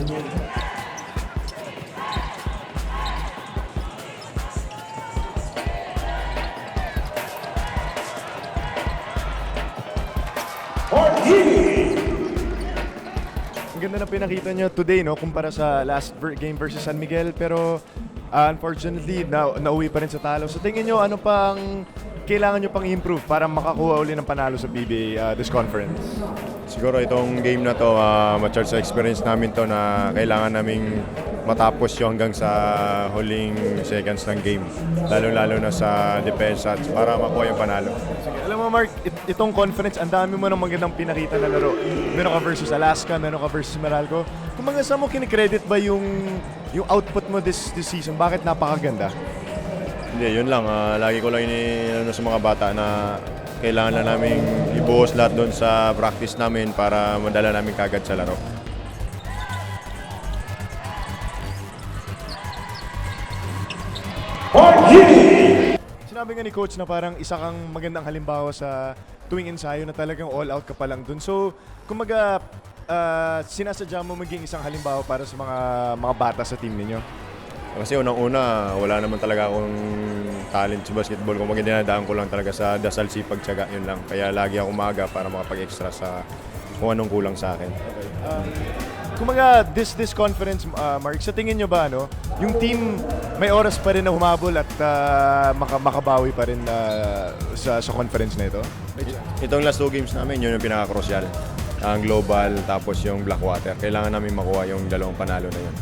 Ang ganda na pinakita nyo today, no, kumpara sa last game versus San Miguel, pero unfortunately, nauwi pa rin sa talo. So tingin nyo, ano pang kailangan nyo pang improve para makakuha uli ng panalo sa PBA this conference? Siguro itong game na to, ma-charge sa experience namin to na kailangan naming matapos yung hanggang sa huling seconds ng game. Lalo-lalo na sa depensa para makuha yung panalo. Sige, alam mo Mark, itong conference, ang dami mo ng magandang pinakita na laro. Meron ka versus Alaska, meron ka versus Meralco. Kung mga saan mo kinikredit ba yung output mo this season? Bakit napakaganda? Hindi, yun lang. Lagi ko lang iniano sa mga bata na kailangan lang namin ibuhos lahat doon sa practice namin para madala namin kagad sa laro. Sinabi nga ni Coach na parang isa kang magandang halimbawa sa tuwing ensayo na talagang all out ka pa lang dun. So, kumaga, sinasadya mo maging isang halimbawa para sa mga bata sa team ninyo? Kasi unang-una, wala naman talaga akong talent sa basketball. Kung dinadaan ko lang talaga sa dasal, sipag, tiyaga, yun lang. Kaya lagi ako umaga para makapag-extra sa kung anong kulang sa akin. Kumaga, this conference, Mark, sa tingin nyo ba, no, yung team may oras pa rin na humabol at makabawi pa rin sa conference na ito? Itong last two games namin, yun yung pinaka-crucial. Ang global, tapos yung Blackwater. Kailangan namin makuha yung dalawang panalo na yun.